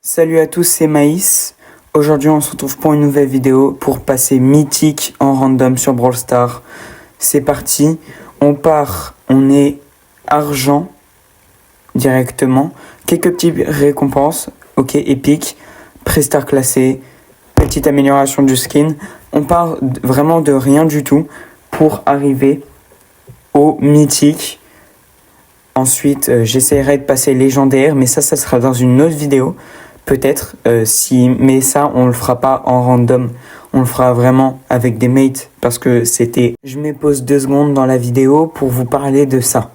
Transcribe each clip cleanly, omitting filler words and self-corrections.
Salut à tous, c'est Maïs. Aujourd'hui, on se retrouve pour une nouvelle vidéo pour passer mythique en random sur Brawl Stars. C'est parti, on est argent directement. Quelques petites récompenses, ok, épique, Prestar classé, petite amélioration du skin. On part vraiment de rien du tout pour arriver au mythique. Ensuite, j'essaierai de passer légendaire, mais ça sera dans une autre vidéo. Peut-être, mais ça, on le fera pas en random. On le fera vraiment avec des mates parce que Je me pose 2 secondes dans la vidéo pour vous parler de ça.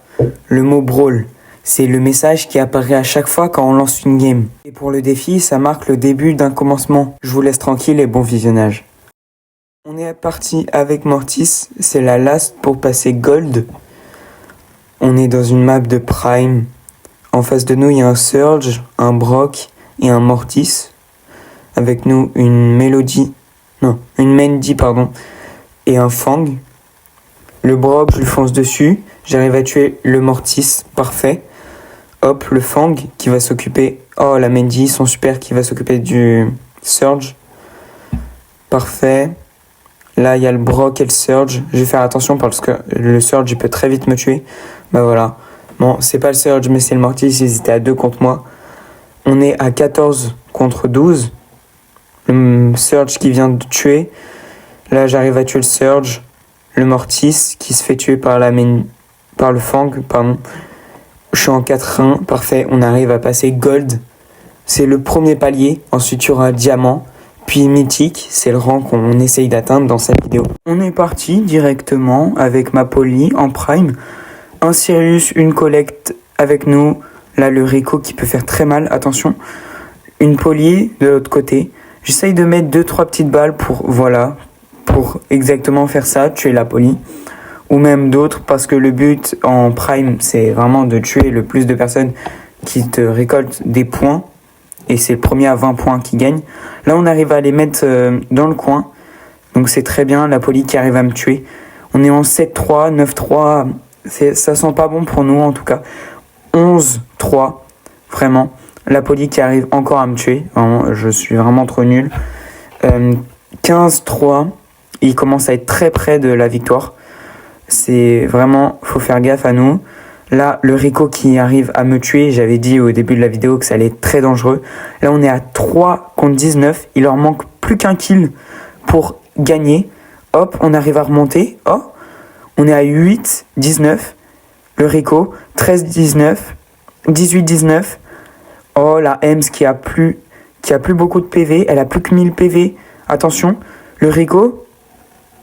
Le mot brawl, c'est le message qui apparaît à chaque fois quand on lance une game. Et pour le défi, ça marque le début d'un commencement. Je vous laisse tranquille et bon visionnage. On est parti avec Mortis, c'est la last pour passer gold. On est dans une map de prime. En face de nous, il y a un Surge, un Brock et un Mortis. Avec nous, une Mandy, et un Fang. Le Brock, je lui fonce dessus. J'arrive à tuer le Mortis, parfait. Hop, le Fang qui va s'occuper... Oh, la Mandy, son super qui va s'occuper du Surge. Parfait. Là, il y a le Brock et le Surge. Je vais faire attention parce que le Surge, il peut très vite me tuer. Bah voilà. Bon, c'est pas le Surge, mais c'est le Mortis. Ils étaient à 2 contre moi. On est à 14 contre 12. Le Surge qui vient de tuer. Là, j'arrive à tuer le Surge. Le Mortis qui se fait tuer par le Fang, pardon. Je suis en 4-1. Parfait. On arrive à passer Gold. C'est le premier palier. Ensuite, il y aura Diamant. Puis Mythique. C'est le rang qu'on essaye d'atteindre dans cette vidéo. On est parti directement avec ma Polly en Prime. Un Sirius, une collecte avec nous. Là, le Rico qui peut faire très mal. Attention. Une Polly de l'autre côté. J'essaye de mettre 2-3 petites balles pour exactement faire ça, tuer la Polly. Ou même d'autres, parce que le but en Prime, c'est vraiment de tuer le plus de personnes qui te récoltent des points. Et c'est le premier à 20 points qui gagne. Là, on arrive à les mettre dans le coin. Donc c'est très bien, la Polly qui arrive à me tuer. On est en 7-3, 9-3. Ça sent pas bon pour nous, en tout cas. 11-3, vraiment. La Polly qui arrive encore à me tuer. Vraiment, je suis vraiment trop nul. 15-3. Il commence à être très près de la victoire. C'est vraiment, faut faire gaffe à nous. Là, le Rico qui arrive à me tuer, j'avais dit au début de la vidéo que ça allait être très dangereux. Là, on est à 3 contre 19. Il leur manque plus qu'un kill pour gagner. Hop, on arrive à remonter. Oh, on est à 8-19. Le Rico, 13-19. 18-19. Oh, la Ems qui a plus beaucoup de PV. Elle a plus que 1000 PV. Attention, le Rico,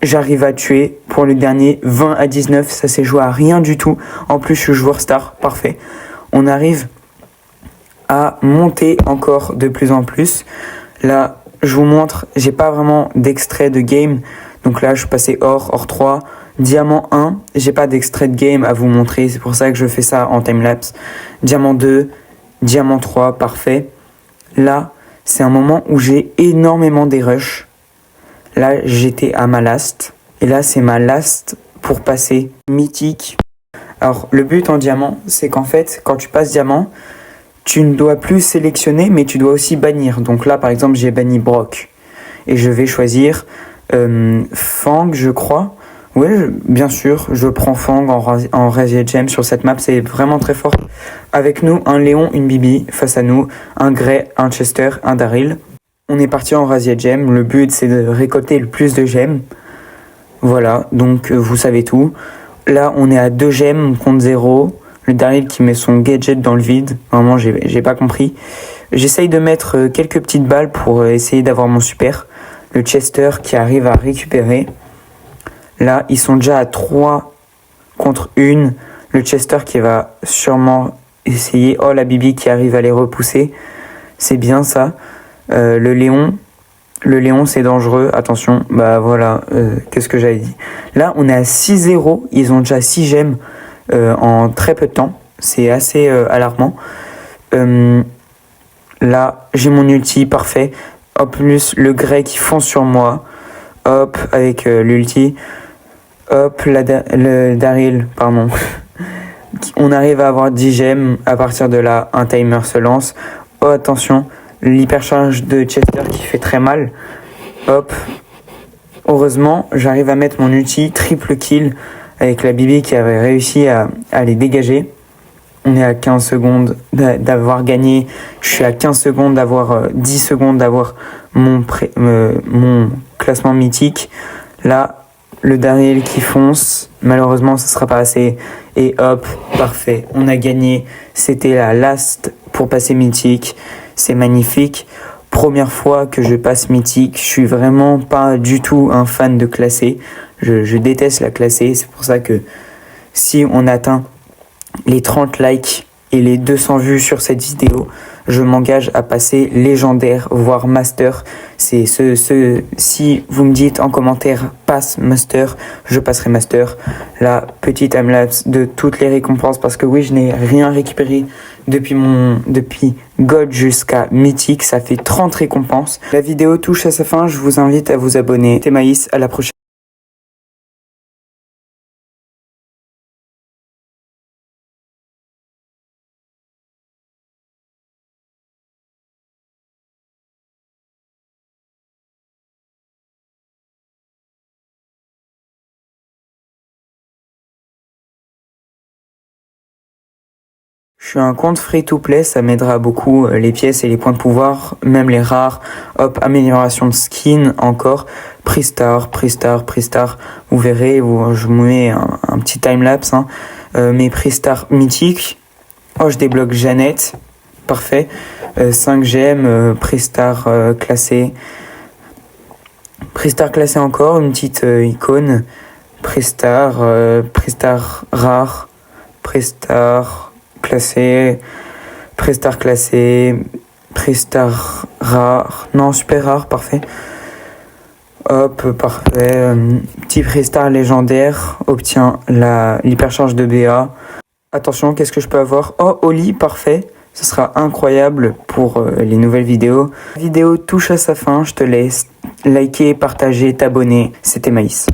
j'arrive à tuer pour le dernier 20-19. Ça s'est joué à rien du tout. En plus, je suis joueur star. Parfait. On arrive à monter encore de plus en plus. Là, je vous montre. J'ai pas vraiment d'extrait de game. Donc là, je suis passé or 3. Diamant 1. J'ai pas d'extrait de game à vous montrer. C'est pour ça que je fais ça en timelapse. Diamant 2. Diamant 3. Parfait. Là, c'est un moment où j'ai énormément des rushs. Là, j'étais à ma last. Et là, c'est ma last pour passer mythique. Alors, le but en diamant, c'est qu'en fait, quand tu passes diamant, tu ne dois plus sélectionner, mais tu dois aussi bannir. Donc là, par exemple, j'ai banni Brock. Et je vais choisir Fang, je crois. Oui, bien sûr, je prends Fang en Razia Gem sur cette map. C'est vraiment très fort. Avec nous, un Léon, une Bibi. Face à nous, un Grey, un Chester, un Daryl. On est parti en Razia Gem. Le but, c'est de récolter le plus de gemmes. Voilà, donc vous savez tout. Là, on est à 2 gemmes contre 0. Le Daryl qui met son gadget dans le vide. Vraiment, j'ai pas compris. J'essaye de mettre quelques petites balles pour essayer d'avoir mon super. Le Chester qui arrive à récupérer. Là, ils sont déjà à 3 contre 1. Le Chester qui va sûrement essayer. Oh, la Bibi qui arrive à les repousser. C'est bien ça. Le Léon, c'est dangereux. Attention. Bah voilà. Qu'est-ce que j'avais dit? Là, on est à 6-0. Ils ont déjà 6 gemmes en très peu de temps. C'est assez alarmant. Là, j'ai mon ulti. Parfait. Hop, plus le Grey qui fonce sur moi. Hop, avec l'ulti. Hop, le Daryl, pardon. On arrive à avoir 10 gemmes. À partir de là, un timer se lance. Oh, attention. l'hypercharge de Chester qui fait très mal. Hop. Heureusement, j'arrive à mettre mon ulti triple kill avec la Bibi qui avait réussi à les dégager. On est à 15 secondes d'avoir gagné. Je suis à 15 secondes d'avoir 10 secondes d'avoir mon classement mythique. Là, le dernier qui fonce, malheureusement, ce sera pas assez. Et hop, parfait. On a gagné. C'était la last pour passer mythique. C'est magnifique. Première fois que je passe mythique. Je suis vraiment pas du tout un fan de classer. Je déteste la classer. C'est pour ça que si on atteint les 30 likes et les 200 vues sur cette vidéo, je m'engage à passer légendaire, voire master. Si vous me dites en commentaire passe master, je passerai master. La petite timelapse de toutes les récompenses, parce que oui, je n'ai rien récupéré depuis gold jusqu'à mythique. Ça fait 30 récompenses. La vidéo touche à sa fin. Je vous invite à vous abonner. C'était Maïs, à la prochaine. Je suis un compte free-to-play, ça m'aidera beaucoup, les pièces et les points de pouvoir, même les rares. Hop, amélioration de skin encore, prix star. Vous verrez, je vous mets un petit timelapse. Mes prix star mythiques. Oh, je débloque Jeannette, parfait. 5 gemmes, prix star classé. Prix star classé encore, une petite icône. Prix star rare, prix star classé, Prestar classé, Prestar rare, non super rare, parfait. Hop, parfait. Petit Prestar légendaire obtient l'hypercharge de BA. Attention, qu'est-ce que je peux avoir? Oh, Oli, parfait. Ce sera incroyable pour les nouvelles vidéos. La vidéo touche à sa fin, je te laisse liker, partager, t'abonner. C'était Maïs.